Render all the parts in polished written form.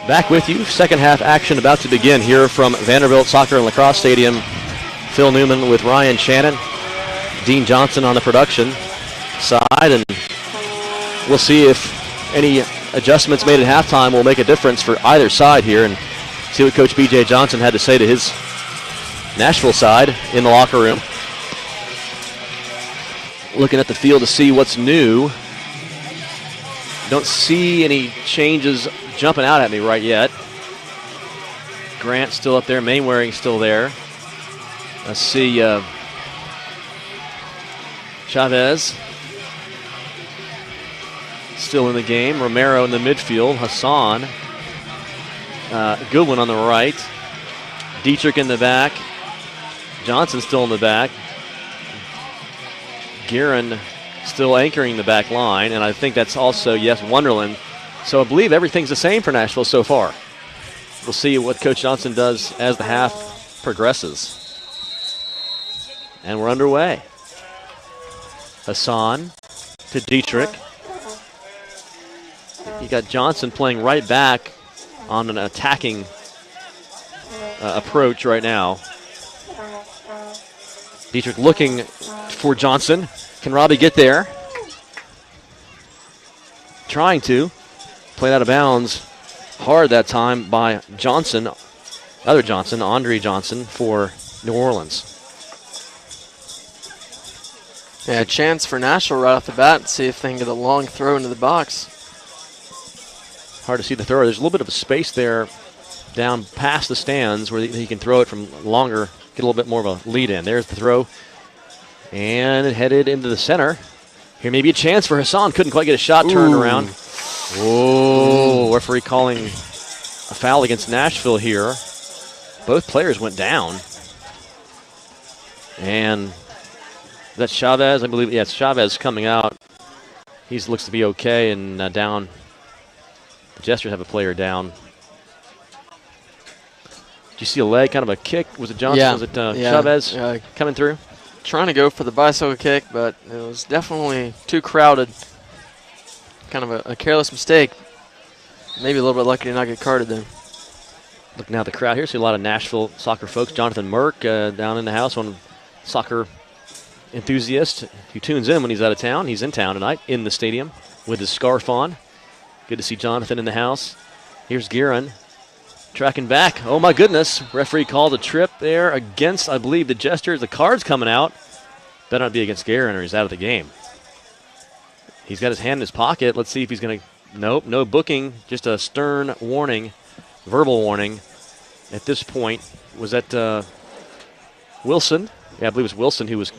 Back with you. Second half action about to begin here from Vanderbilt Soccer and Lacrosse Stadium. Phil Newman with Ryan Shannon. Dean Johnson on the production side. And we'll see if any adjustments made at halftime will make a difference for either side here. And see what Coach B.J. Johnson had to say to his Nashville side in the locker room. Looking at the field to see what's new. Don't see any changes jumping out at me right yet. Grant still up there. Mainwaring still there. Let's see. Chavez still in the game. Romero in the midfield. Hassan. Goodwin on the right. Dietrich in the back. Johnson still in the back. Guerin still anchoring the back line, and I think that's also, yes, Wonderland. So I believe everything's the same for Nashville so far. We'll see what Coach Johnson does as the half progresses. And we're underway. Hassan to Dietrich. You got Johnson playing right back on an attacking approach right now. Dietrich looking for Johnson. Can Robbie get there? Trying to. Played out of bounds hard that time by Johnson. Other Johnson, Andre Johnson for New Orleans. Yeah, a chance for Nashville right off the bat to see if they can get a long throw into the box. Hard to see the throw. There's a little bit of a space there down past the stands where he can throw it from longer, get a little bit more of a lead in. There's the throw. And it headed into the center. Here may be a chance for Hassan. Couldn't quite get a shot turned around. Whoa, referee calling a foul against Nashville here. Both players went down. And that's Chavez, I believe. Yeah, it's Chavez coming out. He looks to be okay and down. The Jesters have a player down. Did you see a leg, kind of a kick? Was it Johnson? Yeah. Was it Chavez coming through? Trying to go for the bicycle kick, but it was definitely too crowded. Kind of a careless mistake. Maybe a little bit lucky to not get carded there. Look now at the crowd here. See a lot of Nashville soccer folks. Jonathan Merck down in the house, one soccer enthusiast who tunes in when he's out of town. He's in town tonight in the stadium with his scarf on. Good to see Jonathan in the house. Here's Guerin tracking back. Oh, my goodness. Referee called a trip there against, I believe, the Jesters. The card's coming out. Better not be against Guerin or he's out of the game. He's got his hand in his pocket. Let's see if he's going to. Nope, no booking. Just a stern warning, verbal warning. At this point, was that Wilson? Yeah, I believe it was Wilson who was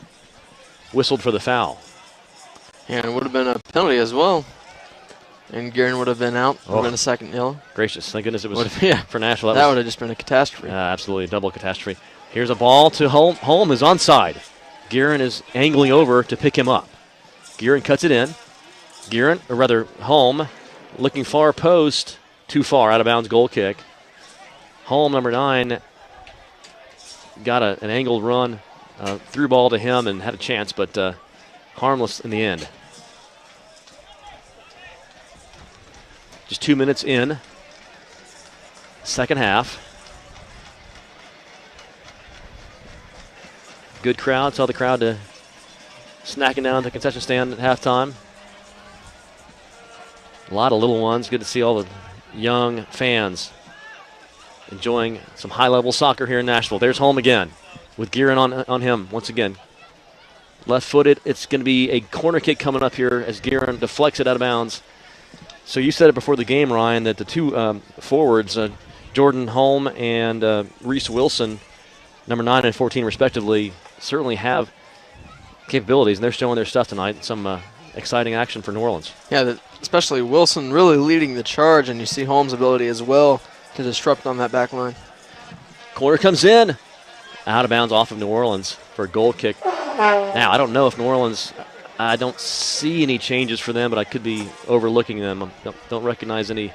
whistled for the foul. And it would have been a penalty as well. And Guerin would have been out. Would have been a second yellow. Gracious. Thank goodness it was yeah. for Nashville. That would have just been a catastrophe. Absolutely, a double catastrophe. Here's a ball to Holm. Holm is onside. Guerin is angling over to pick him up. Guerin cuts it in. Guerin, or rather Holm, looking far post. Too far, out of bounds goal kick. Holm, number 9, got an angled run, through ball to him and had a chance, but harmless in the end. Just 2 minutes in, second half. Good crowd. Saw the crowd snacking down at the concession stand at halftime. A lot of little ones. Good to see all the young fans enjoying some high-level soccer here in Nashville. There's Holm again with Guerin on him once again. Left-footed. It's going to be a corner kick coming up here as Guerin deflects it out of bounds. So you said it before the game, Ryan, that the two forwards, Jordan Holm and Reese Wilson, number 9 and 14 respectively, certainly have capabilities, and they're showing their stuff tonight. Some exciting action for New Orleans. Yeah, especially Wilson really leading the charge, and you see Holmes' ability as well to disrupt on that back line. Corner comes in. Out of bounds off of New Orleans for a goal kick. Now, I don't know if New Orleans, I don't see any changes for them, but I could be overlooking them. Don't recognize any.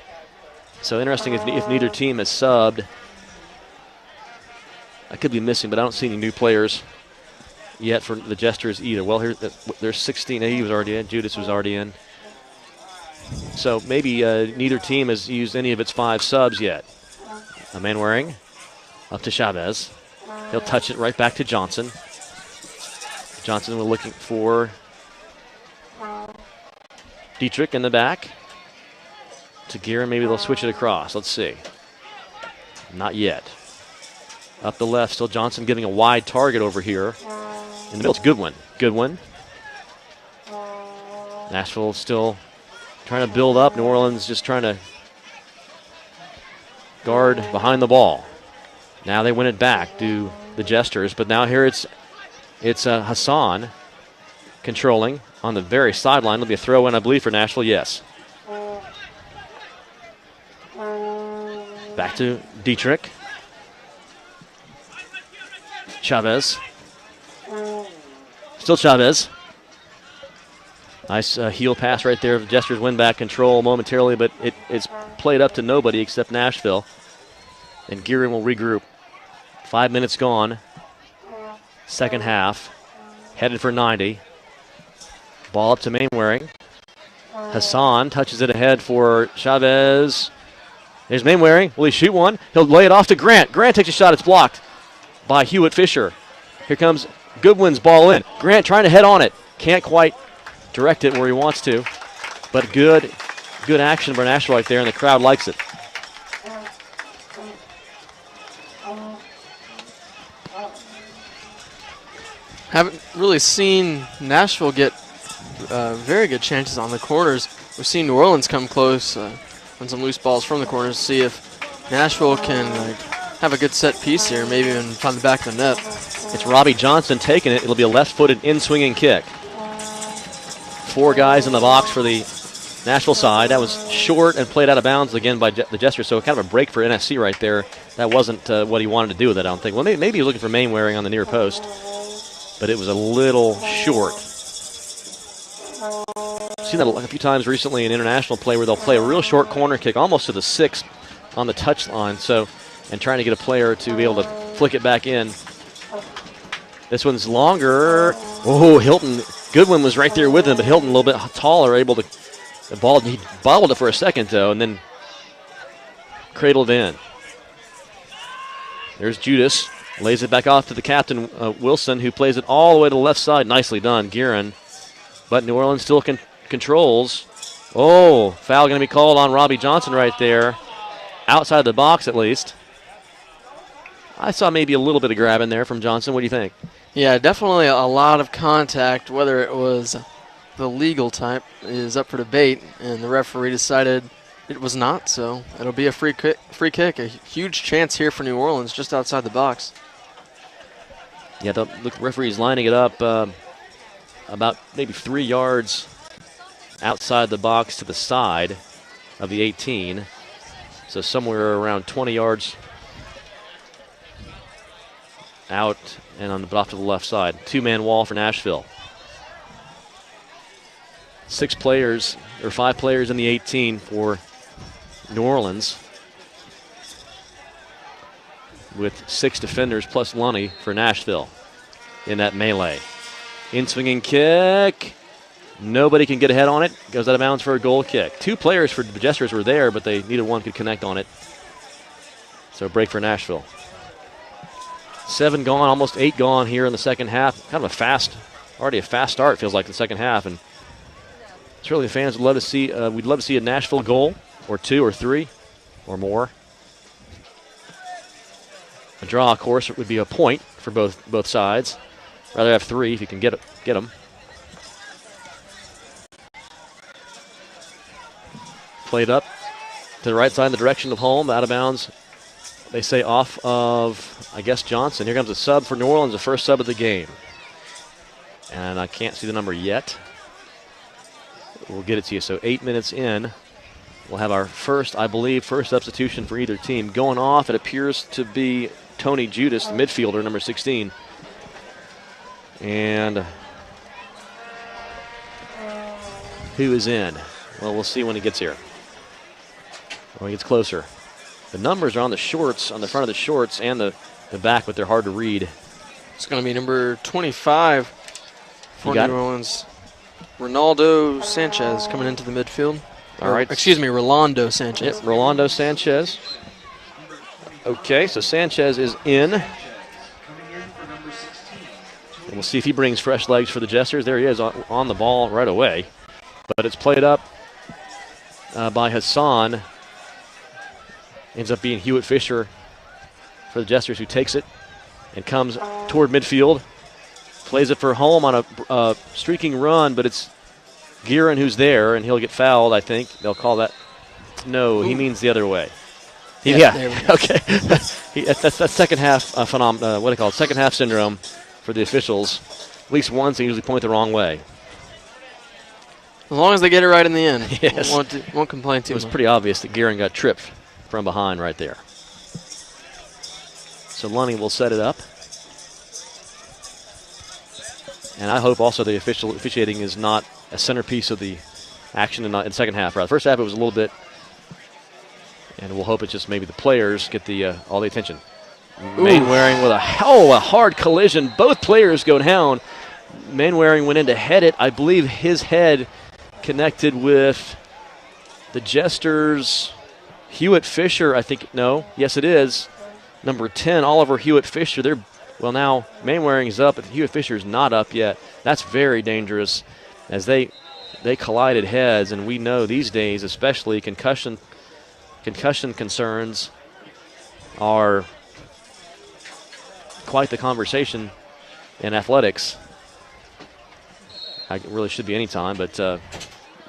So interesting if neither team has subbed. I could be missing, but I don't see any new players yet for the Jesters either. Well, here there's 16. He was already in. Judas was already in. So maybe neither team has used any of its 5 subs yet. A man wearing up to Chavez. He'll touch it right back to Johnson. Johnson we're looking for Dietrich in the back. To Guerin, maybe they'll switch it across. Let's see. Not yet. Up the left, still Johnson giving a wide target over here. In the middle, it's Goodwin. Goodwin. Nashville still trying to build up. New Orleans just trying to guard behind the ball. Now they win it back to the Jesters, but now here it's Hassan controlling on the very sideline. It'll be a throw in, I believe, for Nashville. Yes. Back to Dietrich. Chavez. Still Chavez. Nice heel pass right there. The Jesters win back control momentarily, but it's played up to nobody except Nashville. And Guerin will regroup. 5 minutes gone. Second half. Headed for 90. Ball up to Mainwaring. Hassan touches it ahead for Chavez. There's Mainwaring. Will he shoot one? He'll lay it off to Grant. Grant takes a shot. It's blocked by Hewitt Fisher. Here comes Goodwin's ball in. Grant trying to head on it. Can't quite direct it where he wants to. But good action for Nashville right there, and the crowd likes it. Haven't really seen Nashville get very good chances on the corners. We've seen New Orleans come close on some loose balls from the corners. See if Nashville can have a good set piece here, maybe even find the back of the net. It's Robbie Johnson taking it. It'll be a left-footed in-swinging kick. 4 guys in the box for the Nashville side. That was short and played out of bounds again by the Jesters, so kind of a break for NSC right there. That wasn't what he wanted to do with it, I don't think. Well, maybe he was looking for Mainwaring on the near post, but it was a little short. I've seen that a few times recently in international play where they'll play a real short corner kick almost to the 6 on the touch line, and trying to get a player to be able to flick it back in. This one's longer. Oh, Hilton. Goodwin was right there with him, but Hilton a little bit taller, able to. He bobbled it for a second, though, and then cradled in. There's Judas. Lays it back off to the captain, Wilson, who plays it all the way to the left side. Nicely done, Guerin. But New Orleans still controls. Oh, foul going to be called on Robbie Johnson right there. Outside the box, at least. I saw maybe a little bit of grab in there from Johnson. What do you think? Yeah, definitely a lot of contact. Whether it was the legal type is up for debate, and the referee decided it was not, so it'll be a free kick. A huge chance here for New Orleans just outside the box. Yeah, the referee's lining it up about maybe 3 yards outside the box to the side of the 18. So somewhere around 20 yards out and off to the left side. 2-man wall for Nashville. 5 players in the 18 for New Orleans, with 6 defenders plus Lunny for Nashville in that melee. In-swinging kick. Nobody can get ahead on it. Goes out of bounds for a goal kick. 2 players for the Jesters were there, but they needed one could connect on it. So a break for Nashville. 7 gone, almost 8 gone here in the second half. Kind of already a fast start, feels like, the second half. And certainly the fans would love to see, we'd love to see a Nashville goal, or 2 or 3 or more. A draw, of course, would be a point for both sides. Rather have 3 if you can get them. Played up to the right side in the direction of home, out of bounds. They say off of, I guess, Johnson. Here comes a sub for New Orleans, the first sub of the game. And I can't see the number yet. We'll get it to you. So 8 minutes in, we'll have our first substitution for either team. Going off, it appears to be Tony Judas, the midfielder, number 16. And who is in? Well, we'll see when he gets here. When he gets closer. The numbers are on the shorts, on the front of the shorts and the back, but they're hard to read. It's going to be number 25 for New Orleans. Ronaldo Sanchez coming into the midfield. All right. Excuse me, Rolando Sanchez. Yep, Rolando Sanchez. Okay, so Sanchez is in. And we'll see if he brings fresh legs for the Jesters. There he is on the ball right away. But it's played up by Hassan. Ends up being Hewitt Fisher for the Jesters, who takes it and comes toward midfield. Plays it for home on a streaking run, but it's Guerin who's there, and he'll get fouled, I think. They'll call that. No, he means the other way. Yeah. Okay. That's second half phenomenon. What do you call it? Second half syndrome for the officials. At least once they usually point the wrong way. As long as they get it right in the end. Yes. Won't complain too much. It was pretty obvious that Guerin got tripped from behind right there. So Lunny will set it up. And I hope also the officiating is not a centerpiece of the action in the second half. Right? The first half it was a little bit. And we'll hope it's just maybe the players get all the attention. Mainwaring with a hard collision. Both players go down. Mainwaring went in to head it. I believe his head connected with the Jesters. Hewitt Fisher, I think. No. Yes, it is. Number 10, Oliver Hewitt Fisher. Now Mainwaring is up, but Hewitt Fisher is not up yet. That's very dangerous as they collided heads. And we know these days, especially concussion concerns are quite the conversation in athletics. It really should be any time, but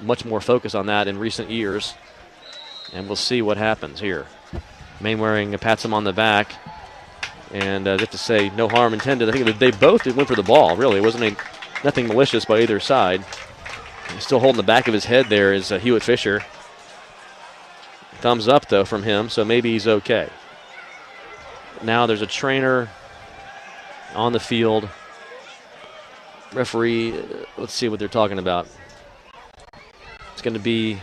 much more focus on that in recent years. And we'll see what happens here. Mainwaring pats him on the back. And just to say, no harm intended. I think that they both went for the ball, really. It wasn't nothing malicious by either side. Still holding the back of his head there is Hewitt Fisher. Thumbs up, though, from him, so maybe he's okay. Now there's a trainer on the field. Referee, let's see what they're talking about. It's going to be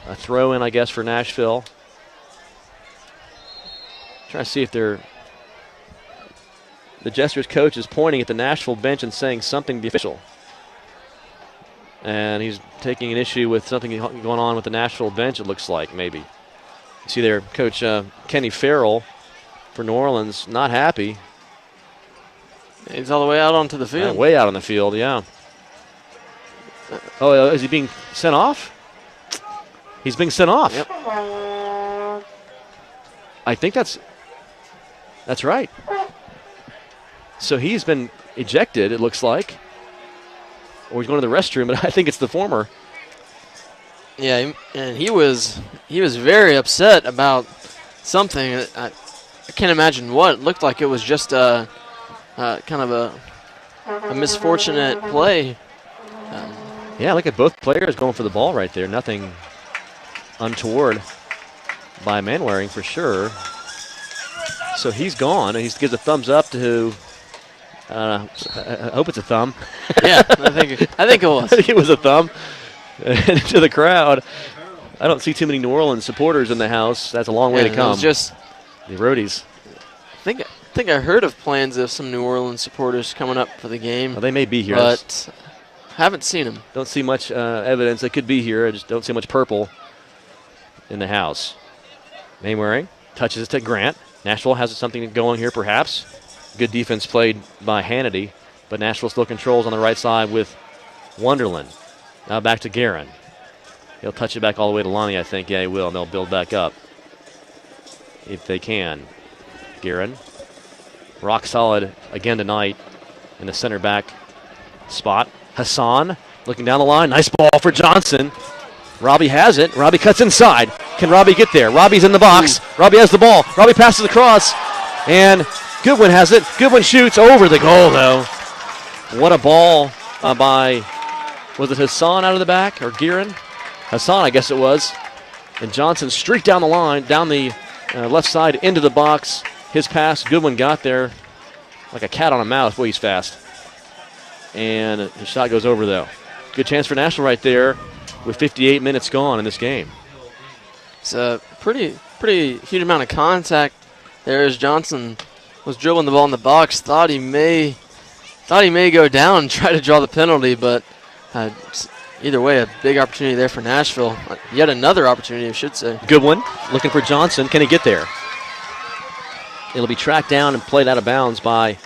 a throw-in, I guess, for Nashville. Trying to see if the Jesters coach is pointing at the Nashville bench and saying something to the official. And he's taking an issue with something going on with the Nashville bench, it looks like, maybe. You see there, Coach Kenny Farrell for New Orleans, not happy. He's all the way out onto the field. Way out on the field, yeah. Oh, is he being sent off? He's being sent off. Yep. I think that's right. So he's been ejected, it looks like. Or he's going to the restroom, but I think it's the former. Yeah, and he was very upset about something. I can't imagine what. It looked like it was just kind of a misfortunate play. Yeah, look at both players going for the ball right there. Nothing untoward by Mainwaring for sure. So he's gone, and he gives a thumbs up to I hope it's a thumb. Yeah, I think it was. I think it was a thumb to the crowd. I don't see too many New Orleans supporters in the house. That's a long way to come. It was just the roadies. I think I heard of plans of some New Orleans supporters coming up for the game. Well, they may be here, but haven't seen them. Don't see much evidence they could be here. I just don't see much purple in the house. Mainwaring touches it to Grant. Nashville has something going here, perhaps. Good defense played by Hannity, but Nashville still controls on the right side with Wonderland. Now back to Guerin. He'll touch it back all the way to Lonnie, I think. Yeah, he will, and they'll build back up if they can. Guerin, rock solid again tonight in the center back spot. Hassan looking down the line. Nice ball for Johnson. Robbie has it. Robbie cuts inside. Can Robbie get there? Robbie's in the box. Robbie has the ball. Robbie passes across, and Goodwin has it. Goodwin shoots over the goal, though. What a ball by, was it Hassan out of the back or Guerin? Hassan, I guess it was. And Johnson streaked down the line, down the left side into the box. His pass, Goodwin got there like a cat on a mouse. Boy, he's fast. And the shot goes over, though. Good chance for Nashville right there with 58 minutes gone in this game. It's a pretty huge amount of contact there as Johnson was dribbling the ball in the box. Thought he may go down and try to draw the penalty, but Either way, a big opportunity there for Nashville. Yet another opportunity, I should say. Good one. Looking for Johnson. Can he get there? It'll be tracked down and played out of bounds by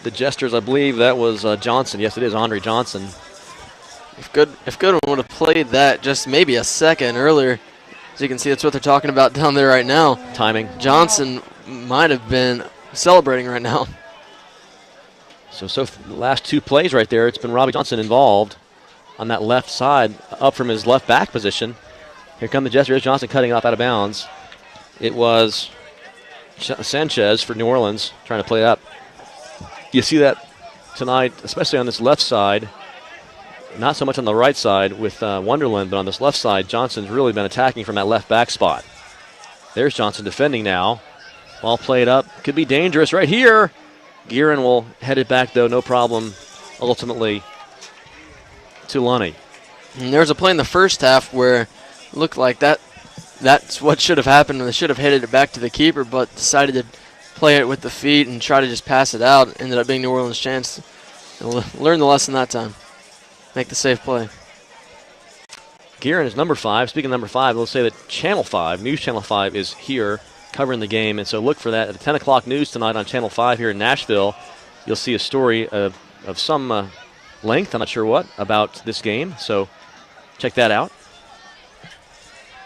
the Jesters. I believe that was Johnson. Yes, it is Andre Johnson. If Goodwin would have played that just maybe a second earlier, as you can see, that's what they're talking about down there right now. Timing. Johnson might have been celebrating right now. So the last two plays right there, it's been Robbie Johnson involved on that left side, up from his left back position. Here come the Jesters. Johnson cutting off out of bounds. It was Sanchez for New Orleans trying to play up. You see that tonight, especially on this left side. Not so much on the right side with Wonderland, but on this left side, Johnson's really been attacking from that left back spot. There's Johnson defending now. Ball played up. Could be dangerous right here. Guerin will head it back, though, no problem, ultimately, to Lunny. And there was a play in the first half where it looked like that's what should have happened. They should have headed it back to the keeper, but decided to play it with the feet and try to just pass it out. Ended up being New Orleans' chance to learn the lesson that time. Make the safe play. Guerin is number 5. Speaking of number 5, let's say that Channel 5, News Channel 5, is here covering the game. And so look for that at the 10 o'clock news tonight on Channel 5 here in Nashville. You'll see a story of some length, I'm not sure what, about this game. So check that out.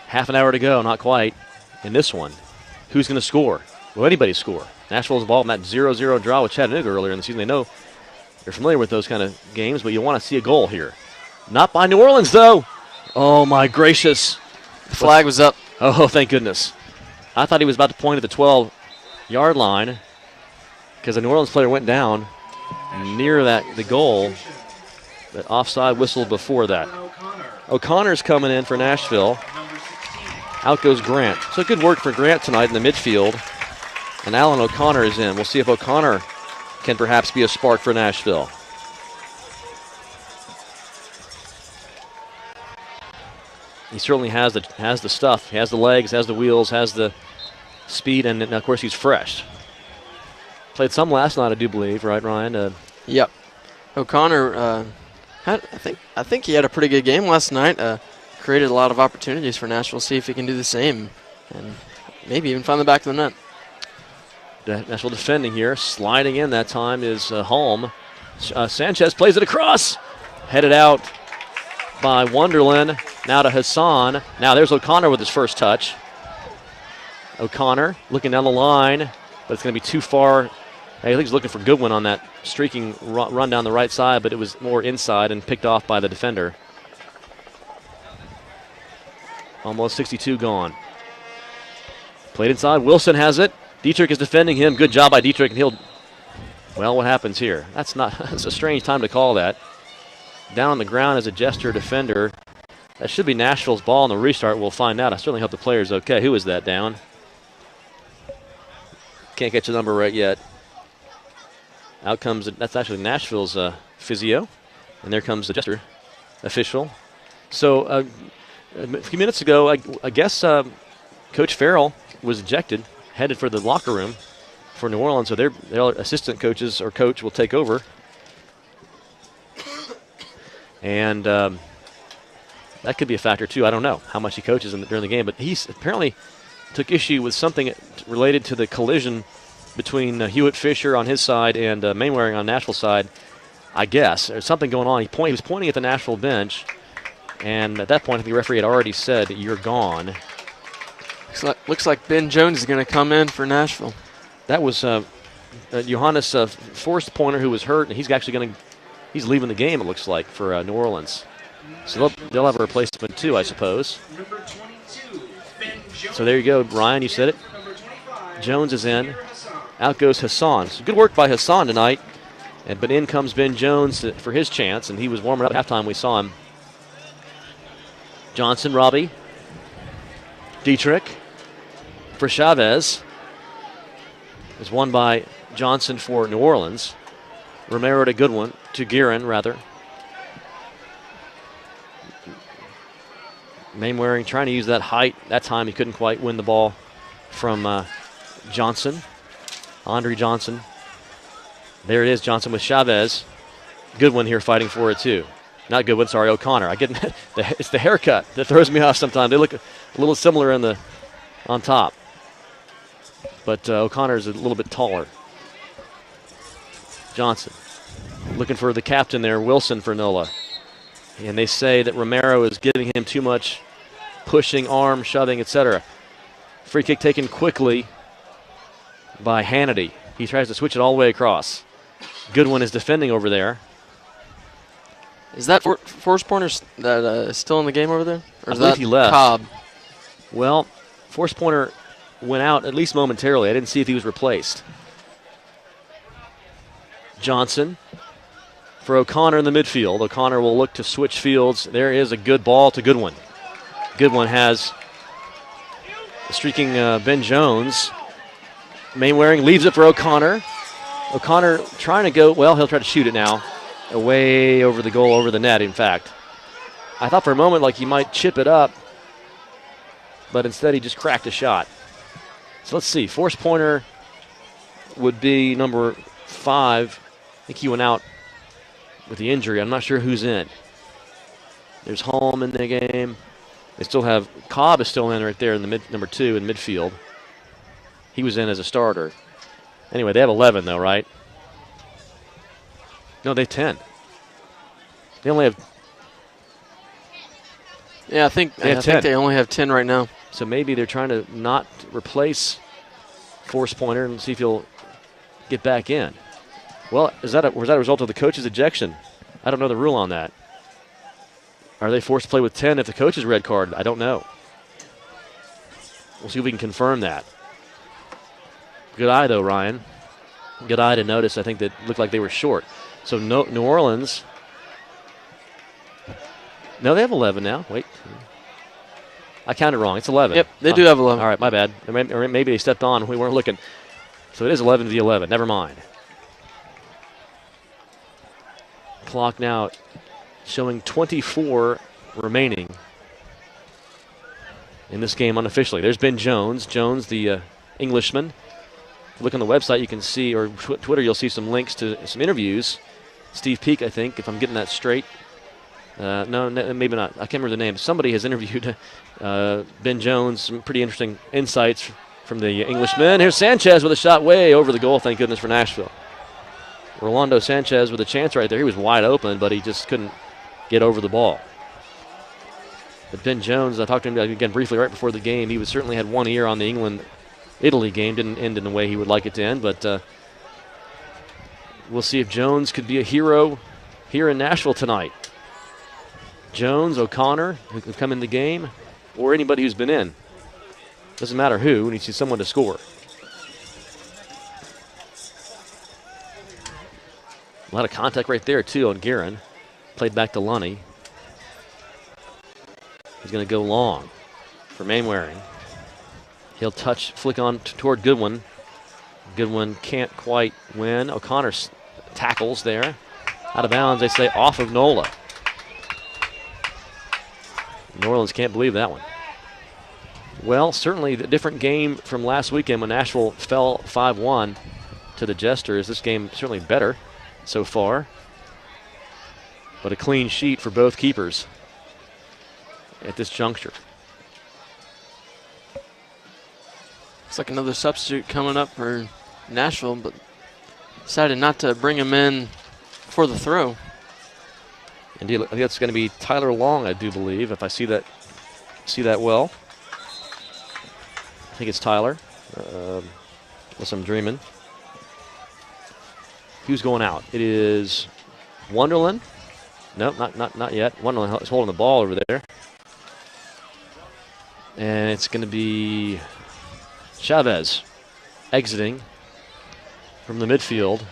Half an hour to go, not quite, in this one. Who's going to score? Will anybody score? Nashville's involved in that 0-0 draw with Chattanooga earlier in the season. They know they're familiar with those kind of games, but you want to see a goal here. Not by New Orleans, though. Oh, my gracious. The flag was up. Oh, thank goodness. I thought he was about to point at the 12-yard line because the New Orleans player went down near the goal. But offside whistled before that. O'Connor's coming in for Nashville. Out goes Grant. So good work for Grant tonight in the midfield. And Alan O'Connor is in. We'll see if O'Connor can perhaps be a spark for Nashville. He certainly has the stuff. He has the legs, has the wheels, has the speed, and of course he's fresh. Played some last night, I do believe, right, Ryan? Yep. O'Connor I think he had a pretty good game last night. Created a lot of opportunities for Nashville. See if he can do the same, and maybe even find the back of the net. Nashville defending here. Sliding in that time is Holm. Sanchez plays it across. Headed out by Wonderland. Now to Hassan. Now there's O'Connor with his first touch. O'Connor looking down the line, but it's going to be too far. I think he's looking for Goodwin on that streaking run down the right side, but it was more inside and picked off by the defender. Almost 62 gone. Played inside. Wilson has it. Dietrich is defending him. Good job by Dietrich. And well, what happens here? That's a strange time to call that. Down on the ground as a Jester defender. That should be Nashville's ball in the restart. We'll find out. I certainly hope the player's okay. Who is that down? Can't get the number right yet. Out comes, that's actually Nashville's physio. And there comes the Jester official. So a few minutes ago, I guess Coach Farrell was ejected, headed for the locker room for New Orleans. So their assistant coaches or coach will take over. And that could be a factor, too. I don't know how much he coaches during the game. But he apparently took issue with something related to the collision between Hewitt Fisher on his side and Mainwaring on Nashville's side, I guess. There's something going on. He was pointing at the Nashville bench. And at that point, the referee had already said, "You're gone." Looks like Ben Jones is going to come in for Nashville. That was Johannes Forrest Pointer, who was hurt, and he's actually he's leaving the game, it looks like, for New Orleans. So they'll have a replacement too, I suppose. Number 22, Ben Jones. So there you go, Ryan, you said it. Jones is in. Out goes Hassan. So good work by Hassan tonight. But in comes Ben Jones for his chance, and he was warming up at halftime. We saw him. Johnson, Robbie. Dietrich for Chavez. Is won by Johnson for New Orleans. Romero to Goodwin, to Guerin, rather. Mainwaring trying to use that height. That time he couldn't quite win the ball from Johnson. Andre Johnson. There it is, Johnson with Chavez. Goodwin here fighting for it, too. Not Goodwin, sorry, O'Connor. I get it's the haircut that throws me off sometimes. They look a little similar on top. But O'Connor is a little bit taller. Johnson looking for the captain there, Wilson for NOLA. And they say that Romero is giving him too much pushing, arm, shoving, etc. Free kick taken quickly by Hannity. He tries to switch it all the way across. Goodwin is defending over there. Is that Forrest Pointer that still in the game over there? Or is I believe that he left. Cobb? Well, Forrest Pointer went out at least momentarily. I didn't see if he was replaced. Johnson for O'Connor in the midfield. O'Connor will look to switch fields. There is a good ball to Goodwin. Goodwin has streaking Ben Jones. Mainwaring leaves it for O'Connor. O'Connor trying to go, well, he'll try to shoot it now. Away over the goal, over the net, in fact. I thought for a moment like he might chip it up, but instead he just cracked a shot. So let's see. Force Pointer would be number 5. I think he went out with the injury. I'm not sure who's in. There's Holm in the game. They still have Cobb is still in right there in the number 2 in midfield. He was in as a starter. Anyway, they have 11 though, right? No, they have 10. They only have. Yeah, I think they only have 10 right now. So maybe they're trying to not replace Force Pointer and see if he'll get back in. Well, was that a result of the coach's ejection? I don't know the rule on that. Are they forced to play with 10 if the coach is red card? I don't know. We'll see if we can confirm that. Good eye, though, Ryan. Good eye to notice. I think that looked like they were short. So New Orleans. No, they have 11 now. Wait. I counted wrong. It's 11. Yep, they do have 11. All right, my bad. Or maybe they stepped on. We weren't looking. So it is 11 v 11. Never mind. Clock now showing 24 remaining in this game unofficially. There's Ben Jones. Jones, the Englishman. If you look on the website, you can see, or Twitter, you'll see some links to some interviews. Steve Peak, I think, if I'm getting that straight. No, maybe not. I can't remember the name. Somebody has interviewed Ben Jones. Some pretty interesting insights from the Englishman. Here's Sanchez with a shot way over the goal, thank goodness for Nashville. Rolando Sanchez with a chance right there. He was wide open, but he just couldn't get over the ball. But Ben Jones, I talked to him again briefly right before the game. He certainly had one ear on the England-Italy game. Didn't end in the way he would like it to end, but we'll see if Jones could be a hero here in Nashville tonight. Jones, O'Connor, who can come in the game, or anybody who's been in. Doesn't matter who, we need to see someone to score. A lot of contact right there, too, on Guerin. Played back to Lunny. He's going to go long for Mainwaring. He'll flick on toward Goodwin. Goodwin can't quite win. O'Connor tackles there. Out of bounds, they say, off of NOLA. New Orleans can't believe that one. Well, certainly the different game from last weekend when Nashville fell 5-1 to the Jesters. This game certainly better so far. But a clean sheet for both keepers at this juncture. Looks like another substitute coming up for Nashville, but decided not to bring him in for the throw. Indeed, I think that's going to be Tyler Long, I do believe, if I see that well. I think it's Tyler, unless I'm dreaming. Who's going out? It is Wonderland. No, not yet. Wonderland is holding the ball over there. And it's going to be Chavez exiting from the midfield.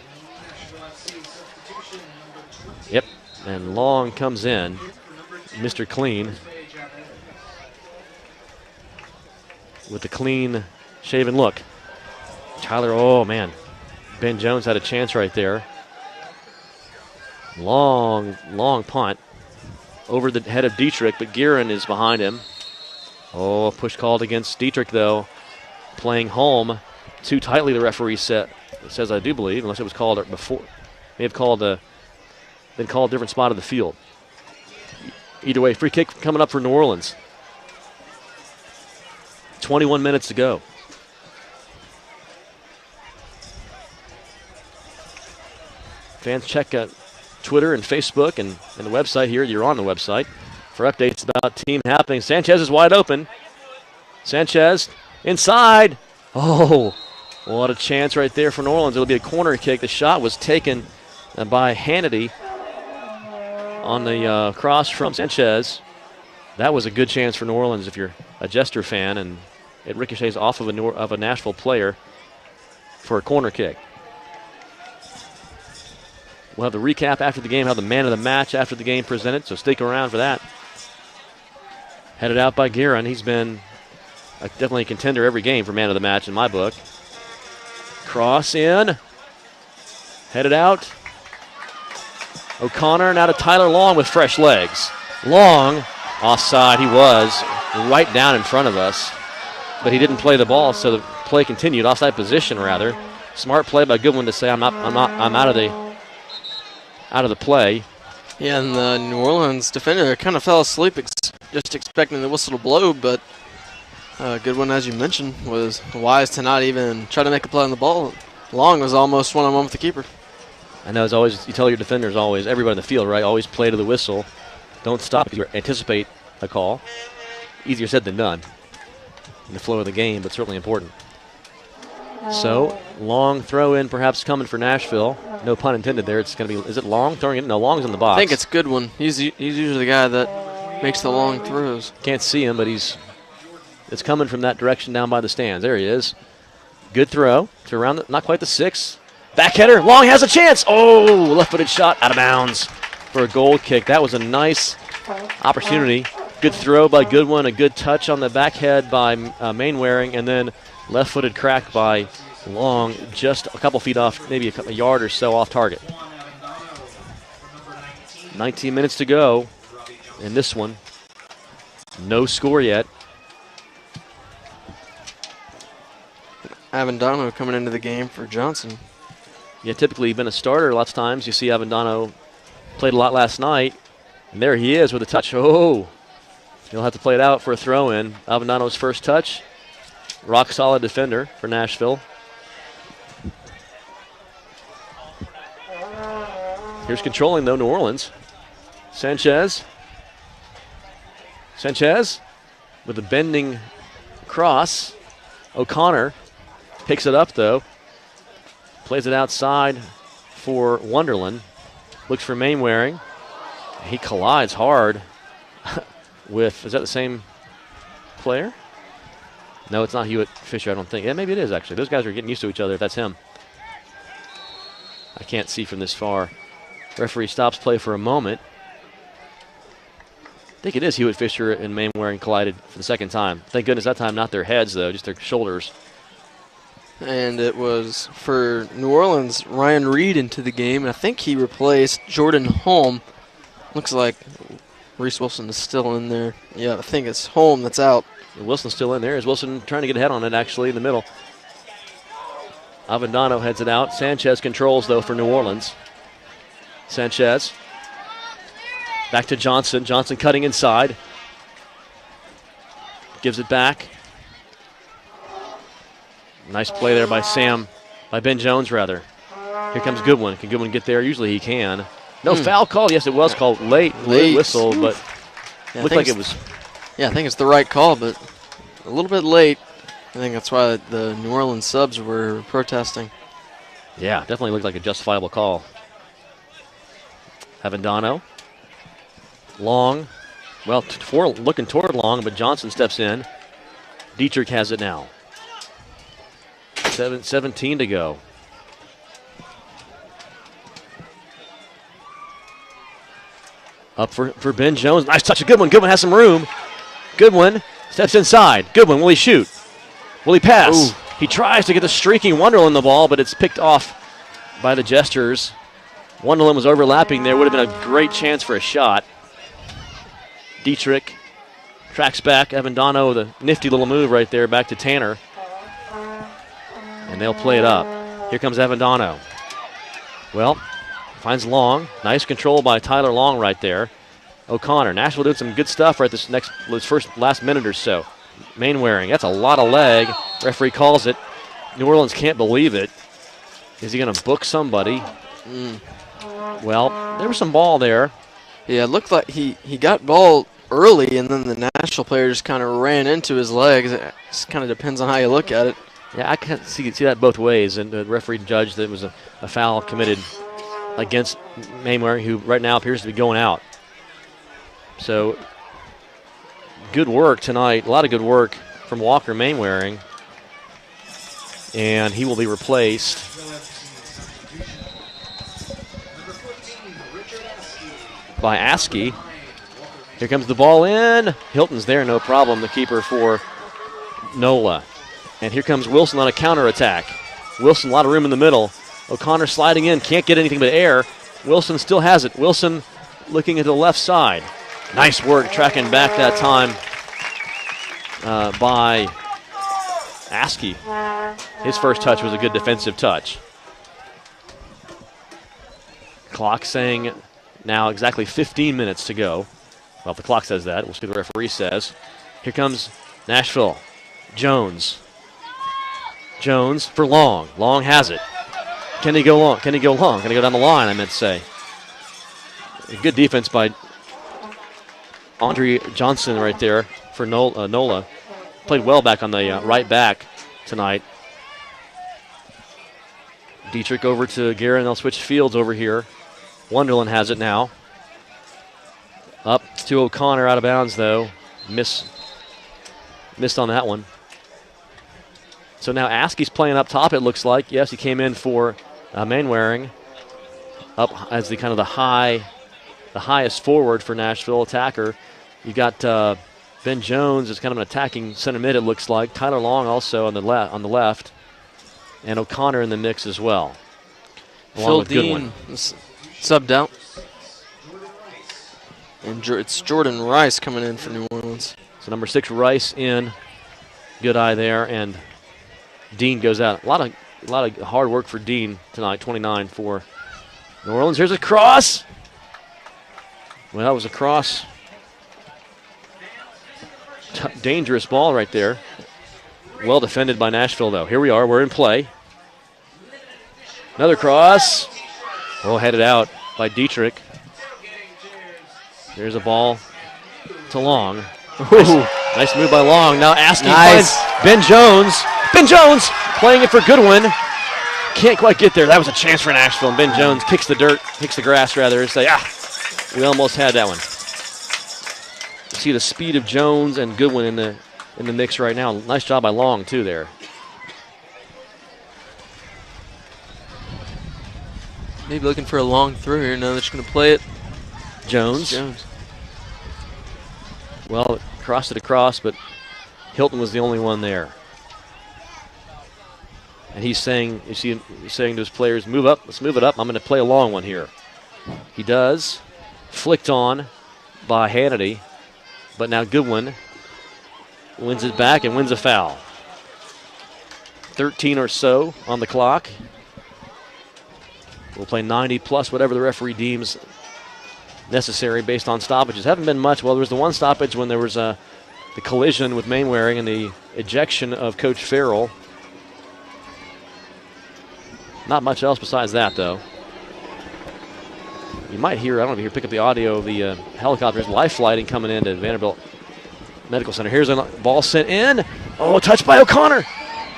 Yep, and Long comes in. Mr. Clean with the clean shaven look. Tyler, oh man. Ben Jones had a chance right there. Long punt over the head of Dietrich, but Guerin is behind him. Oh, a push called against Dietrich, though. Playing home too tightly, the referee says, I do believe, unless it was called before. May have been called a different spot of the field. Either way, free kick coming up for New Orleans. 21 minutes to go. Fans, check Twitter and Facebook and the website here. You're on the website for updates about team happenings. Sanchez is wide open. Sanchez inside. Oh, what a chance right there for New Orleans. It'll be a corner kick. The shot was taken by Hannity on the cross from Sanchez. That was a good chance for New Orleans if you're a Jester fan, and it ricochets off of a Nashville player for a corner kick. We'll have the recap after the game, have the man of the match after the game presented, so stick around for that. Headed out by Guerin. He's been definitely a contender every game for man of the match in my book. Cross in. Headed out. O'Connor now to Tyler Long with fresh legs. Long, offside he was, right down in front of us. But he didn't play the ball, so the play continued. Offside position, rather. Smart play by Goodwin to say I'm out of the play. Yeah, and the New Orleans defender kind of fell asleep, just expecting the whistle to blow. But Goodwin, as you mentioned, was wise to not even try to make a play on the ball. Long was almost one-on-one with the keeper. I know, as always, you tell your defenders always, everybody in the field, right? Always play to the whistle. Don't stop if you anticipate a call. Easier said than done in the flow of the game, but certainly important. So, Long throw in perhaps coming for Nashville. No pun intended there. It's going to be, is it Long throwing it? No, Long's in the box. I think it's Goodwin. He's usually the guy that makes the long throws. Can't see him, but it's coming from that direction down by the stands. There he is. Good throw to around, not quite the 6. Back header. Long has a chance. Oh, left-footed shot out of bounds for a goal kick. That was a nice opportunity. Good throw by Goodwin. A good touch on the back head by Mainwaring, and then left-footed crack by Long, just a couple feet off, maybe a yard or so off target. 19 minutes to go in this one. No score yet. Avendano coming into the game for Johnson. Yeah, typically been a starter lots of times. You see Avendano played a lot last night, and there he is with a touch. Oh, he'll have to play it out for a throw-in. Avendano's first touch. Rock-solid defender for Nashville. Here's controlling, though, New Orleans. Sanchez with a bending cross. O'Connor picks it up, though. Plays it outside for Wonderland. Looks for Mainwaring. He collides hard with, is that the same player? No, it's not Hewitt Fisher, I don't think. Yeah, maybe it is, actually. Those guys are getting used to each other if that's him. I can't see from this far. Referee stops play for a moment. I think it is Hewitt Fisher and Mainwaring collided for the second time. Thank goodness that time not their heads, though, just their shoulders. And it was for New Orleans, Ryan Reed into the game. And I think he replaced Jordan Holm. Looks like Reese Wilson is still in there. Yeah, I think it's Holm that's out. Wilson's still in there. Is Wilson trying to get ahead on it, actually, in the middle. Avendano heads it out. Sanchez controls, though, for New Orleans. Sanchez. Back to Johnson. Johnson cutting inside. Gives it back. Nice play there by Ben Jones, rather. Here comes Goodwin. Can Goodwin get there? Usually he can. No foul call. Yes, it was called late whistle, but looked like it was. Yeah, I think it's the right call, but a little bit late. I think that's why the New Orleans subs were protesting. Yeah, definitely looked like a justifiable call. Avendano. Long. Well, looking toward Long, but Johnson steps in. Dietrich has it now. 17 to go. Up for Ben Jones. Nice touch of Goodwin. Goodwin has some room. Goodwin steps inside. Goodwin, will he shoot? Will he pass? Ooh. He tries to get the streaking Wonderland the ball, but it's picked off by the Jesters. Wonderland was overlapping there. Would have been a great chance for a shot. Dietrich tracks back. Avendano, the nifty little move right there, back to Tanner. And they'll play it up. Here comes Avendano. Well, finds Long. Nice control by Tyler Long right there. O'Connor. Nashville doing some good stuff right this last minute or so. Mainwaring, that's a lot of leg. Referee calls it. New Orleans can't believe it. Is he going to book somebody? Well, there was some ball there. Yeah, it looked like he got ball early, and then the Nashville player just kind of ran into his legs. It just kind of depends on how you look at it. Yeah, I can see that both ways, and the referee judged that it was a foul committed against Mainwaring, who right now appears to be going out. So, good work tonight. A lot of good work from Walker Mainwaring. And he will be replaced by Askey. Here comes the ball in. Hilton's there, no problem, the keeper for NOLA. And here comes Wilson on a counterattack. Wilson, a lot of room in the middle. O'Connor sliding in, can't get anything but air. Wilson still has it. Wilson looking at the left side. Nice work tracking back that time by Askey. His first touch was a good defensive touch. Clock saying now exactly 15 minutes to go. Well, if the clock says that, we'll see what the referee says. Here comes Nashville. Jones. Jones for Long. Long has it. Can he go long? Can he go long? Can he go down the line, I meant to say. Good defense by Andre Johnson right there for NOLA. Played well back on the right back tonight. Dietrich over to Guerin. They'll switch fields over here. Wonderland has it now. Up to O'Connor, out of bounds though. Missed on that one. So now Askey's playing up top, it looks like. Yes, he came in for Mainwaring. Up as the highest forward for Nashville attacker. You got Ben Jones is kind of an attacking center mid, it looks like. Tyler Long also on the left. And O'Connor in the mix as well. Phil Dean subbed out. And it's Jordan Rice coming in for New Orleans. So number 6, Rice in. Good eye there, and Dean goes out. A lot of hard work for Dean tonight. 29 for New Orleans. Here's a cross. Well, that was a cross. Dangerous ball right there. Well defended by Nashville, though. Here we are. We're in play. Another cross. Oh, headed out by Dietrich. There's a ball to Long. Nice move by Long. Now Askey finds Ben Jones. Ben Jones playing it for Goodwin. Can't quite get there. That was a chance for Nashville. And Ben Jones kicks the grass rather, and say, we almost had that one. You see the speed of Jones and Goodwin in the mix right now. Nice job by Long too there. Maybe looking for a long throw here. Now they're just going to play it. Jones. Well, crossed it across, but Hilton was the only one there. And he's saying to his players, move up, let's move it up. I'm going to play a long one here. He does. Flicked on by Hannity, but now Goodwin wins it back and wins a foul. 13 or so on the clock. We'll play 90 plus whatever the referee deems necessary based on stoppages. Haven't been much. Well, there was the one stoppage when there was the collision with Mainwaring and the ejection of Coach Farrell. Not much else besides that, though. You might hear, I don't know if you pick up the audio of the helicopters life flighting coming into Vanderbilt Medical Center. Here's a ball sent in. Oh, touched by O'Connor.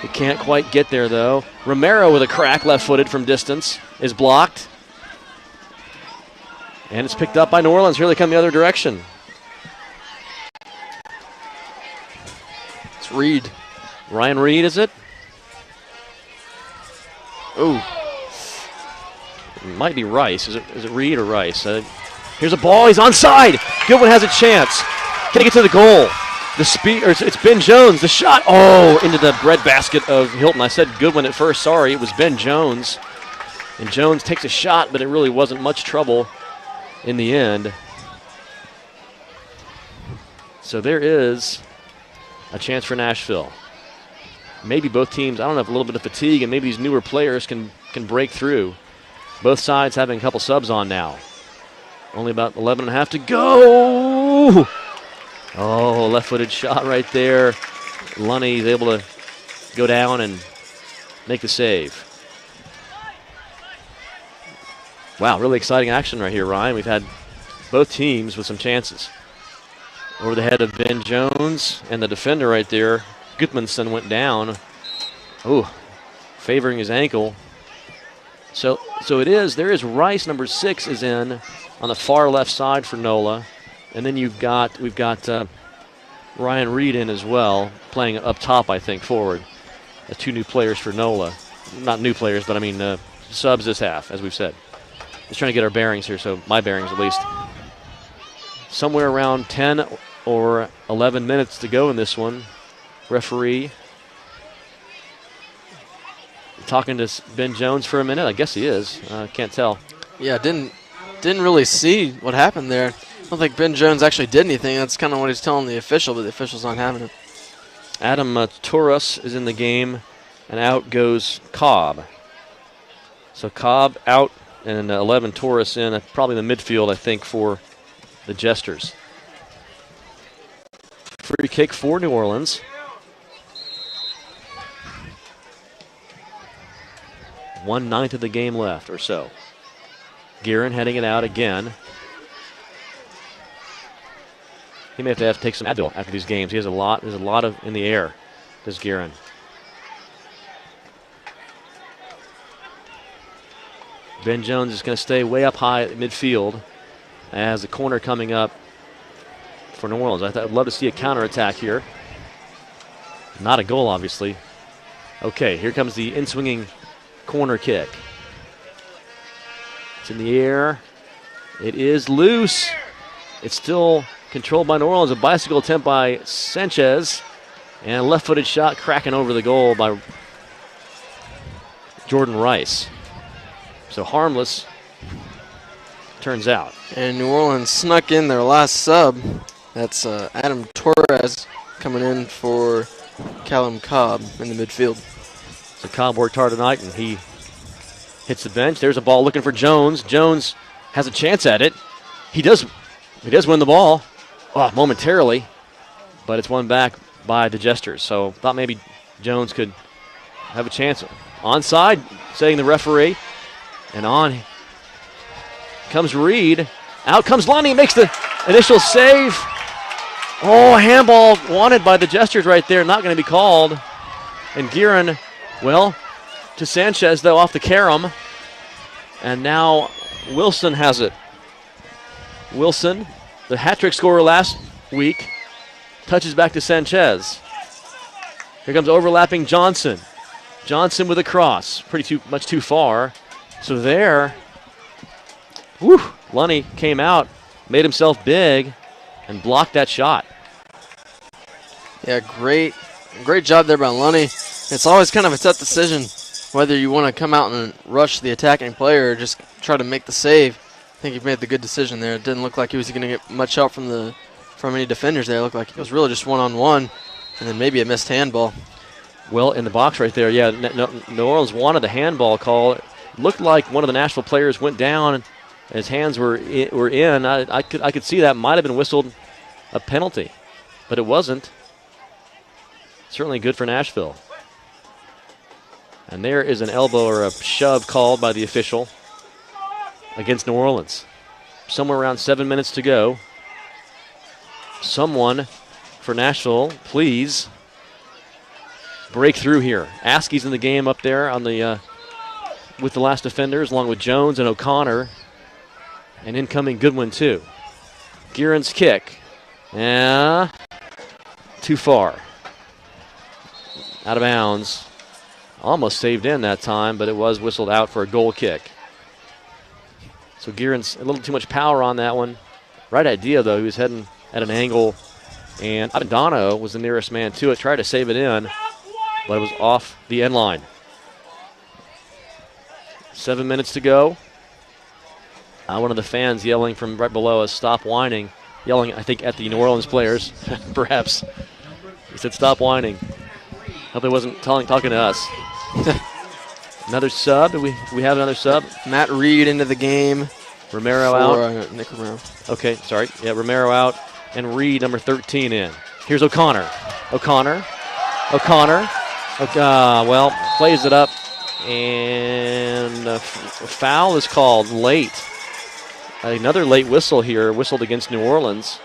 He can't quite get there, though. Romero with a crack, left-footed from distance, is blocked. And it's picked up by New Orleans. Here they come the other direction. It's Reed. Ryan Reed, is it? Oh. It might be Rice. Is it Reed or Rice? Here's a ball. He's onside. Goodwin has a chance. Can he get to the goal? The speed, or it's Ben Jones. The shot. Oh, into the breadbasket of Hilton. I said Goodwin at first. Sorry, it was Ben Jones. And Jones takes a shot, but it really wasn't much trouble in the end. So there is a chance for Nashville. Maybe both teams, I don't know, if a little bit of fatigue, and maybe these newer players can break through. Both sides having a couple subs on now. Only about 11 and a half to go. Oh, left-footed shot right there. Lunny is able to go down and make the save. Wow, really exciting action right here, Ryan. We've had both teams with some chances. Over the head of Ben Jones and the defender right there. Gudmundsson went down. Oh, favoring his ankle. So it is. There is Rice, number 6, is in on the far left side for NOLA. And then we've got Ryan Reed in as well, playing up top, I think, forward. The 2 new players for NOLA. Not new players, but I mean subs this half, as we've said. Just trying to get our bearings here, so my bearings at least. Somewhere around 10 or 11 minutes to go in this one. Referee talking to Ben Jones for a minute. I guess he is. Can't tell. Yeah, didn't really see what happened there. I don't think Ben Jones actually did anything. That's kind of what he's telling the official, but the official's not having it. Adam Torres is in the game, and out goes Cobb. So Cobb out, and 11 Torres in, probably in the midfield, I think, for the Jesters. Free kick for New Orleans. One-ninth of the game left or so. Guerin heading it out again. He may have to take some Advil after these games. He has there's a lot of in the air, does Guerin. Ben Jones is going to stay way up high at midfield as the corner coming up for New Orleans. I'd love to see a counterattack here. Not a goal, obviously. Okay, here comes the in-swinging corner kick. It's in the air. It is loose. It's still controlled by New Orleans. A bicycle attempt by Sanchez. And a left-footed shot cracking over the goal by Jordan Rice. So harmless, turns out. And New Orleans snuck in their last sub. That's Adam Torres coming in for Callum Cobb in the midfield. So Cobb worked hard tonight, and he hits the bench. There's a ball looking for Jones. Jones has a chance at it. He does win the ball momentarily, but it's won back by the Jesters. So thought maybe Jones could have a chance. Onside, saying the referee. And on comes Reed. Out comes Lunny, makes the initial save. Oh, handball wanted by the Jesters right there, not going to be called. And Guerin, well, to Sanchez, though, off the carom. And now Wilson has it. Wilson, the hat-trick scorer last week, touches back to Sanchez. Here comes overlapping Johnson. Johnson with a cross, much too far. So there, Lunny came out, made himself big, and blocked that shot. Yeah, great job there by Lunny. It's always kind of a tough decision whether you want to come out and rush the attacking player or just try to make the save. I think he made the good decision there. It didn't look like he was going to get much help from any defenders there. It looked like it was really just one-on-one, and then maybe a missed handball. Well, in the box right there, yeah, New Orleans wanted the handball call. It looked like one of the Nashville players went down and his hands were in. I could see that might have been whistled a penalty, but it wasn't. Certainly good for Nashville. And there is an elbow or a shove called by the official against New Orleans. Somewhere around 7 minutes to go. Someone for Nashville, please break through here. Askey's in the game up there on the with the last defenders, along with Jones and O'Connor. And incoming Goodwin, too. Guerin's kick. Yeah. Too far. Out of bounds. Almost saved in that time, but it was whistled out for a goal kick. So Guerin's a little too much power on that one. Right idea, though. He was heading at an angle. And Avendano was the nearest man to it. Tried to save it in, but it was off the end line. 7 minutes to go. One of the fans yelling from right below us, stop whining. Yelling, I think, at the New Orleans players, perhaps. He said, stop whining. Hope he wasn't talking to us. Another sub. Do we have another sub? Matt Reed into the game. Romero for, out. Nick Romero. Okay, sorry. Yeah, Romero out. And Reed, number 13, in. Here's O'Connor. Plays it up. And a foul is called late. Another late whistle here, whistled against New Orleans.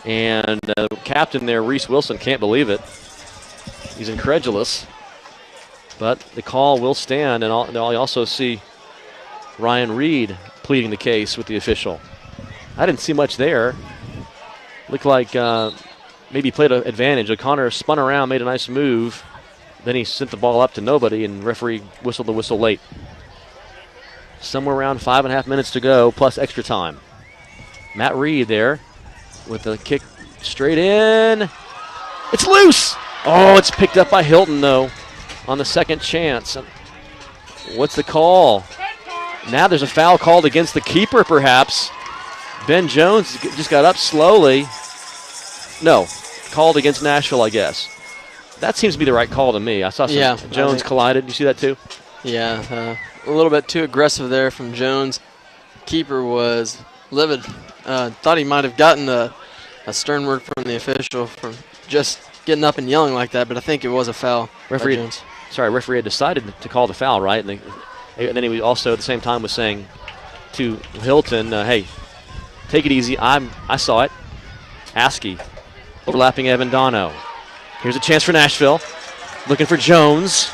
And the captain there, Reese Wilson, can't believe it. He's incredulous. But the call will stand, and you also see Ryan Reed pleading the case with the official. I didn't see much there. Looked like maybe he played an advantage. O'Connor spun around, made a nice move. Then he sent the ball up to nobody, and referee whistled the whistle late. Somewhere around 5.5 minutes to go, plus extra time. Matt Reed there with the kick straight in. It's loose! Oh, it's picked up by Hilton, though, on the second chance. What's the call? Now there's a foul called against the keeper, perhaps. Ben Jones just got up slowly. No, called against Nashville, I guess. That seems to be the right call to me. I saw some Jones collided. You see that too? Yeah, a little bit too aggressive there from Jones. Keeper was livid. Thought he might have gotten a stern word from the official from just getting up and yelling like that, but I think it was a foul. Referee Jones. had decided to call the foul, right? And then he also at the same time was saying to Hilton, hey, take it easy. I saw it. Askey overlapping Avendano. Here's a chance for Nashville. Looking for Jones.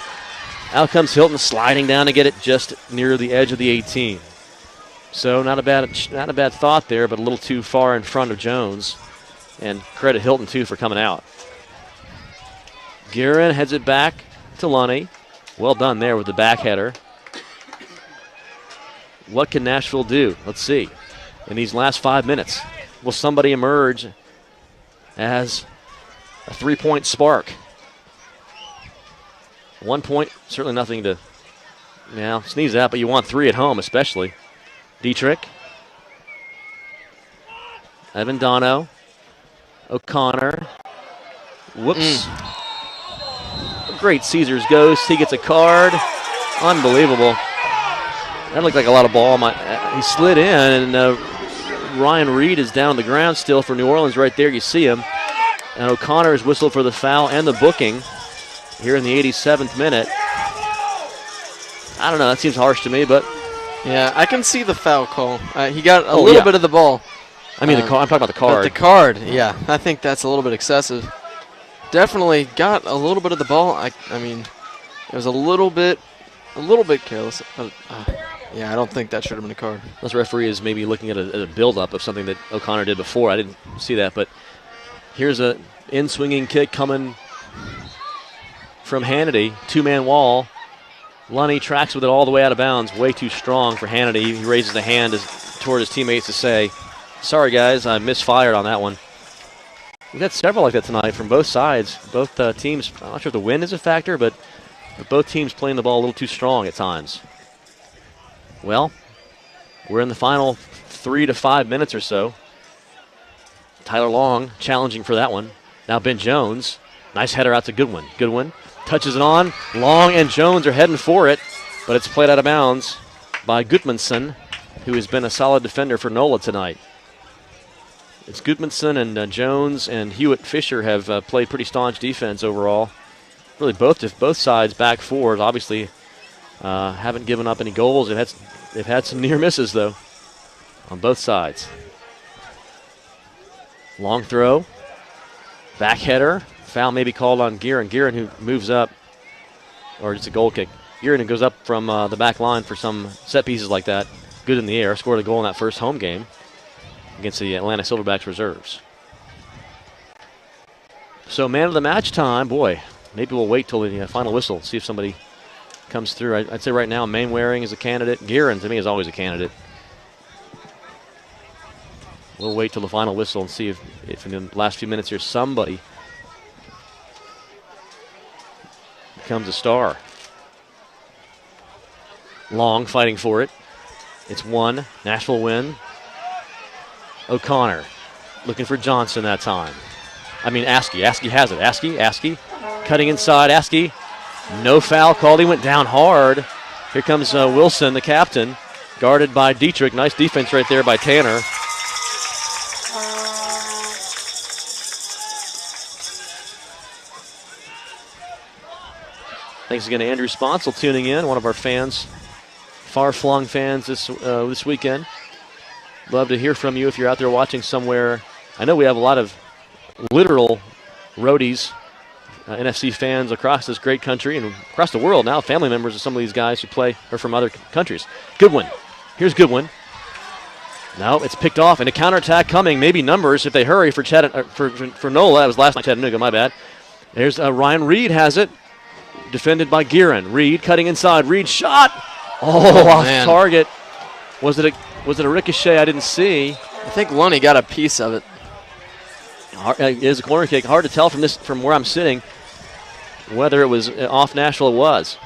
Out comes Hilton sliding down to get it just near the edge of the 18. So not a bad thought there, but a little too far in front of Jones. And credit Hilton, too, for coming out. Guerin heads it back to Lunny. Well done there with the back header. What can Nashville do? Let's see. In these last 5 minutes, will somebody emerge as a 3-point spark? 1 point, certainly nothing to sneeze at, but you want 3 at home especially. Dietrich. Avendano. O'Connor. Whoops. Great Caesars ghost. He gets a card. Unbelievable. That looked like a lot of ball. He slid in, and Ryan Reed is down on the ground still for New Orleans right there. You see him. And O'Connor is whistled for the foul and the booking here in the 87th minute. I don't know. That seems harsh to me, but. Yeah, I can see the foul call. He got a little bit of the ball. I mean, I'm talking about the card. But the card, yeah. I think that's a little bit excessive. Definitely got a little bit of the ball. I mean, it was a little bit careless. Yeah, I don't think that should have been a card. This referee is maybe looking at a build-up of something that O'Connor did before. I didn't see that, but here's a in-swinging kick coming from Hannity. Two-man wall. Lunny tracks with it all the way out of bounds. Way too strong for Hannity. He raises a hand toward his teammates to say, sorry, guys, I misfired on that one. We've had several like that tonight from both sides. Both teams, I'm not sure if the wind is a factor, but both teams playing the ball a little too strong at times. Well, we're in the final 3 to 5 minutes or so. Tyler Long challenging for that one. Now Ben Jones. Nice header out to Goodwin. Goodwin touches it on. Long and Jones are heading for it, but it's played out of bounds by Gudmundsson, who has been a solid defender for NOLA tonight. It's Gudmundsson and Jones and Hewitt Fisher have played pretty staunch defense overall. Really both sides back forward. Obviously haven't given up any goals. They've had some near misses, though, on both sides. Long throw. Back header. Foul may be called on Guerin. Guerin who moves up, or just a goal kick. Guerin who goes up from the back line for some set pieces like that. Good in the air. Scored a goal in that first home game against the Atlanta Silverbacks reserves. So man of the match time. Boy, maybe we'll wait till the final whistle, see if somebody comes through. I'd say right now Mainwaring is a candidate. Guerin, to me, is always a candidate. We'll wait till the final whistle and see if in the last few minutes here somebody becomes a star. Long fighting for it. It's one. Nashville win. O'Connor looking for Johnson that time. I mean Askey. Askey has it. Askey. Cutting inside. Askey. No foul called. He went down hard. Here comes Wilson, the captain. guarded by Dietrich. Nice defense right there by Tanner. Thanks again to Andrew Sponsel tuning in, one of our fans, far-flung fans this weekend. Love to hear from you if you're out there watching somewhere. I know we have a lot of literal roadies, NFC fans across this great country and across the world now, family members of some of these guys who play are from other countries. Goodwin. Here's Goodwin. No, it's picked off, and a counterattack coming. Maybe numbers if they hurry for NOLA. That was last night, Chattanooga, my bad. There's Ryan Reed has it. Defended by Guerin. Reed cutting inside. Reed shot. Off target. Was it a ricochet? I didn't see. I think Lunny got a piece of it. It is a corner kick. Hard to tell from where I'm sitting whether it was off Nashville. It was.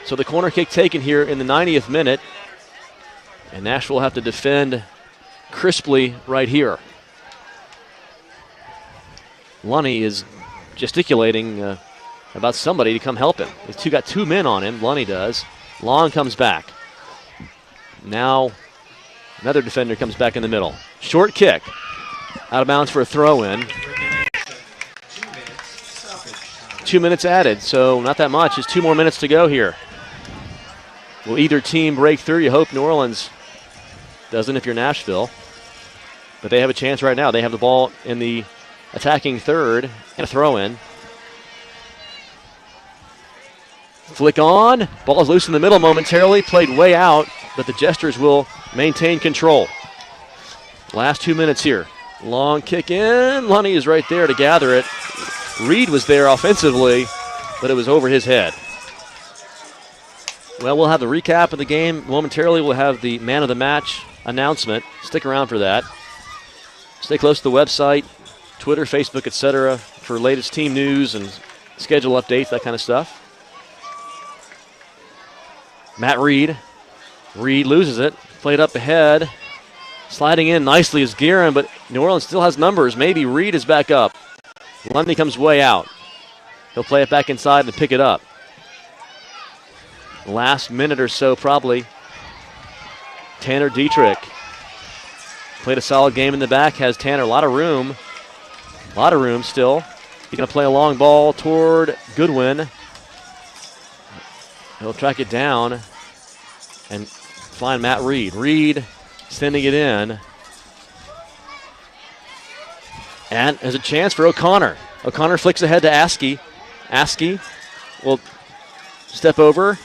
So the corner kick taken here in the 90th minute, and Nashville will have to defend crisply right here. Lunny is gesticulating about somebody to come help him. He's got two men on him. Lunny does. Long comes back. Now another defender comes back in the middle. Short kick. Out of bounds for a throw-in. 2 minutes added, so not that much. Just 2 more minutes to go here. Will either team break through? You hope New Orleans doesn't if you're Nashville. But they have a chance right now. They have the ball in the attacking third and a throw-in. Flick on. Ball is loose in the middle momentarily. Played way out, but the Jesters will maintain control. Last 2 minutes here. Long kick in. Lunny is right there to gather it. Reed was there offensively, but it was over his head. Well, we'll have the recap of the game momentarily. We'll have the man of the match announcement. Stick around for that. Stay close to the website, Twitter, Facebook, etc. for latest team news and schedule updates, that kind of stuff. Matt Reed. Reed loses it. Played up ahead. Sliding in nicely is Guerin, but New Orleans still has numbers. Maybe Reed is back up. Lundy comes way out. He'll play it back inside and pick it up. Last minute or so, probably. Tanner Dietrich. Played a solid game in the back. Has Tanner a lot of room. A lot of room still. He's going to play a long ball toward Goodwin. He'll track it down and find Matt Reed. Reed sending it in. And there's a chance for O'Connor. O'Connor flicks ahead to Askey. Askey will step over.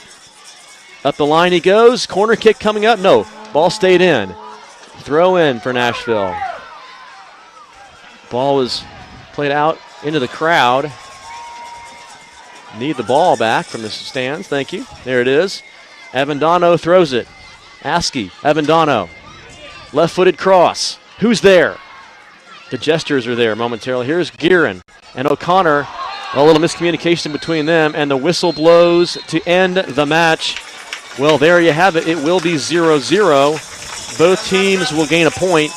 Up the line he goes. Corner kick coming up. No, ball stayed in. Throw in for Nashville. Ball was played out into the crowd. Need the ball back from the stands. Thank you. There it is. Avendano throws it. Askey. Avendano. Left-footed cross. Who's there? The Jesters are there momentarily. Here's Guerin and O'Connor. A little miscommunication between them, and the whistle blows to end the match. Well, there you have it. It will be 0-0. Both teams will gain a point,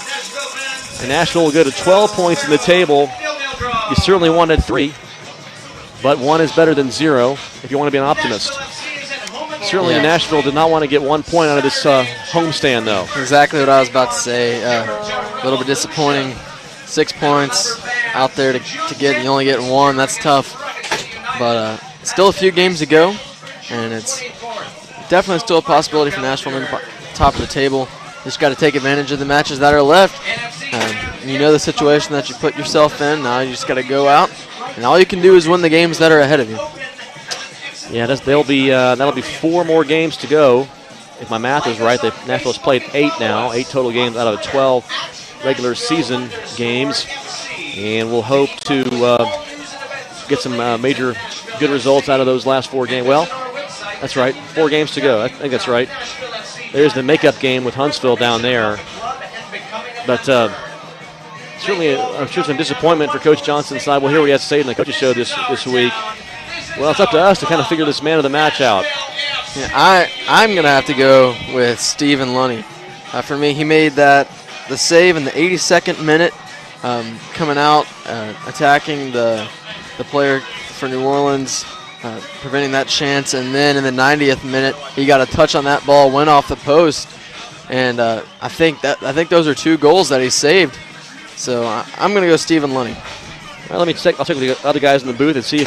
and Nashville will go to 12 points in the table. You certainly wanted 3, but 1 is better than 0 if you want to be an optimist. Certainly Nashville did not want to get 1 point out of this homestand, though. Exactly what I was about to say. A little bit disappointing. 6 points out there to get. You only get 1. That's tough. But still a few games to go, and it's definitely still a possibility for Nashville in the top of the table. Just got to take advantage of the matches that are left. You know the situation that you put yourself in. Now you just got to go out, and all you can do is win the games that are ahead of you. Yeah, that'll be 4 more games to go. If my math is right, Nashville's played 8 now, 8 total games out of 12 regular season games, and we'll hope to get some major good results out of those last 4 games. Well, that's right, 4 games to go. I think that's right. There's the makeup game with Huntsville down there. But certainly I'm sure some disappointment for Coach Johnson's side. We'll hear what he has to say in the coaches show this week. Well, it's up to us to kind of figure this man of the match out. Yeah, I'm going to have to go with Stephen Lunny. For me, he made the save in the 82nd minute, coming out, attacking the player for New Orleans, preventing that chance. And then in the 90th minute, he got a touch on that ball, went off the post, And I think those are 2 goals that he saved. So I'm going to go Stephen Lunny. All right, I'll check with the other guys in the booth and see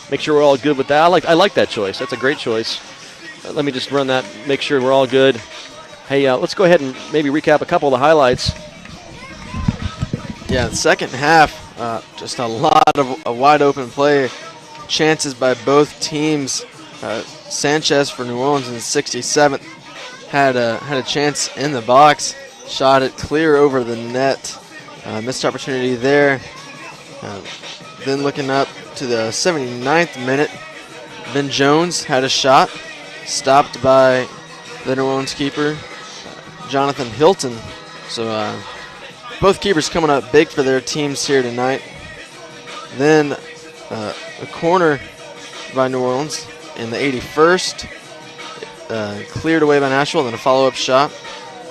make sure we're all good with that. I like that choice. That's a great choice. Let me just run that, make sure we're all good. Hey, let's go ahead and maybe recap a couple of the highlights. Yeah, the second half, just a lot of wide open play, chances by both teams. Sanchez for New Orleans in the 67th had a chance in the box, shot it clear over the net. Missed opportunity there. Then looking up to the 79th minute, Ben Jones had a shot, stopped by the New Orleans keeper, Jonathan Hilton. So both keepers coming up big for their teams here tonight. Then a corner by New Orleans in the 81st, cleared away by Nashville, then a follow-up shot,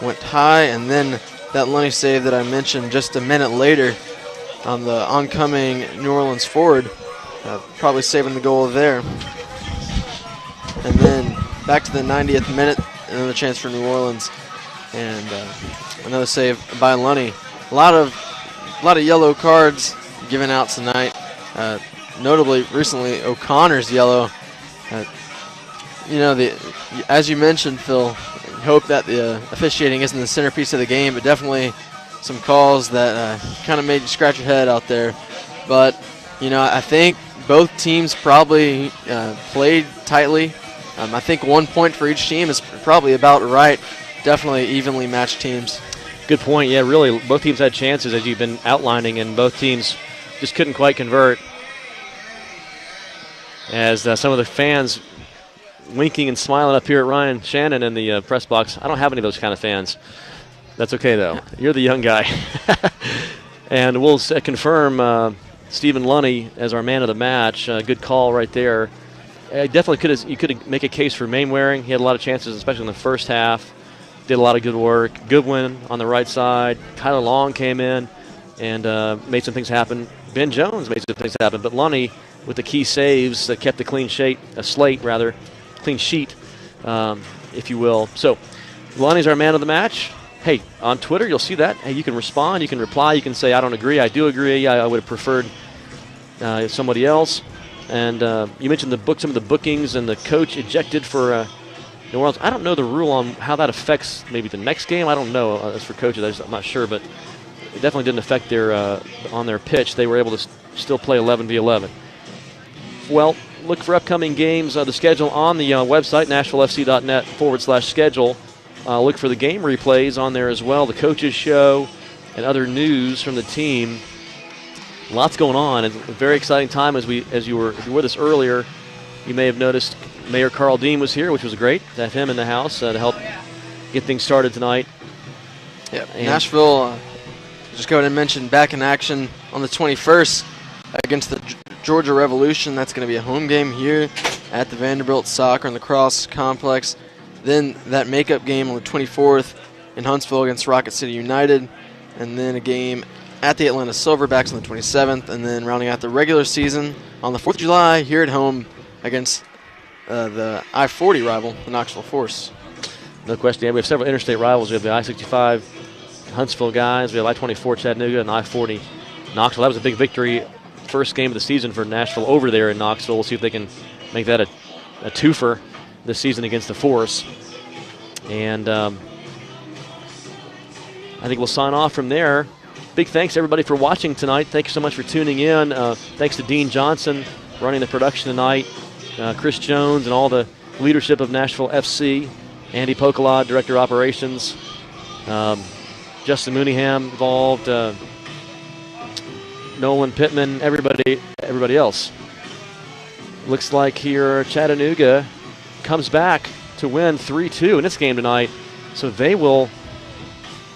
went high, and then that Lunny save that I mentioned just a minute later on the oncoming New Orleans forward, probably saving the goal there. And then back to the 90th minute, another chance for New Orleans, and another save by Lunny. A lot of yellow cards given out tonight. Notably, recently O'Connor's yellow. As you mentioned, Phil, hope that the officiating isn't the centerpiece of the game, but definitely some calls that kind of made you scratch your head out there. But, I think both teams probably played tightly. I think 1 point for each team is probably about right. Definitely evenly matched teams. Good point. Yeah, really, both teams had chances, as you've been outlining, and both teams just couldn't quite convert. As some of the fans winking and smiling up here at Ryan Shannon in the press box. I don't have any of those kind of fans. That's okay, though. You're the young guy. And we'll confirm Stephen Lunny as our man of the match. Good call right there. Definitely you could make a case for Mainwaring. He had a lot of chances, especially in the first half. Did a lot of good work. Goodwin on the right side. Tyler Long came in and made some things happen. Ben Jones made some things happen. But Lunny, with the key saves that kept the clean sheet, if you will. So Lonnie's our man of the match. Hey, on Twitter, you'll see that. Hey, you can respond, you can reply, you can say, I don't agree, I do agree, I would have preferred somebody else. And you mentioned some of the bookings and the coach ejected for New Orleans. I don't know the rule on how that affects maybe the next game. I don't know. As for coaches, I'm not sure, but it definitely didn't affect their on their pitch. They were able to still play 11v11. Well, look for upcoming games, the schedule on the website, nashvillefc.net/schedule. Look for the game replays on there as well, the coaches show, and other news from the team. Lots going on. It's a very exciting time. If you were with us earlier, you may have noticed Mayor Carl Dean was here, which was great to have him in the house to help get things started tonight. Yeah, Nashville, just go ahead and mention, back in action on the 21st against the Georgia Revolution. That's going to be a home game here at the Vanderbilt Soccer and Lacrosse Complex. Then that makeup game on the 24th in Huntsville against Rocket City United. And then a game at the Atlanta Silverbacks on the 27th. And then rounding out the regular season on the 4th of July here at home against the I-40 rival, the Knoxville Force. No question. Yeah, we have several interstate rivals. We have the I-65 Huntsville guys. We have I-24 Chattanooga and I-40 Knoxville. That was a big victory. First game of the season for Nashville over there in Knoxville. We'll see if they can make that a twofer this season against the Force. And I think we'll sign off from there. Big thanks, everybody, for watching tonight. Thank you so much for tuning in. Thanks to Dean Johnson running the production tonight, Chris Jones and all the leadership of Nashville FC, Andy Pokalod, Director of Operations, Justin Mooneyham involved, Nolan Pittman, everybody else. Looks like here Chattanooga comes back to win 3-2 in this game tonight. So they will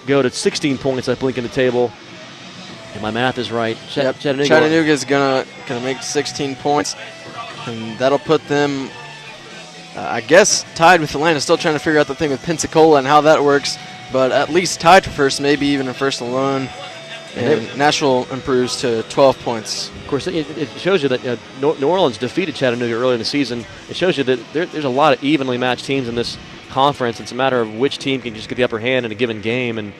go to 16 points, I believe, in the table. And my math is right. Chattanooga is gonna make 16 points, and that'll put them, I guess, tied with Atlanta. Still trying to figure out the thing with Pensacola and how that works, but at least tied for first, maybe even in first alone. And Nashville improves to 12 points. Of course, it shows you that New Orleans defeated Chattanooga earlier in the season. It shows you that there's a lot of evenly matched teams in this conference. It's a matter of which team can just get the upper hand in a given game. And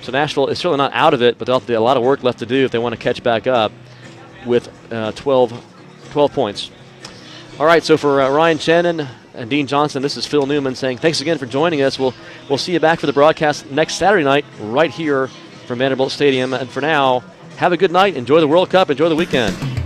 so Nashville is certainly not out of it, but they'll have a lot of work left to do if they want to catch back up with 12 points. All right, so for Ryan Shannon and Dean Johnson, this is Phil Newman saying thanks again for joining us. We'll see you back for the broadcast next Saturday night right here from Vanderbilt Stadium. And for now, have a good night. Enjoy the World Cup. Enjoy the weekend.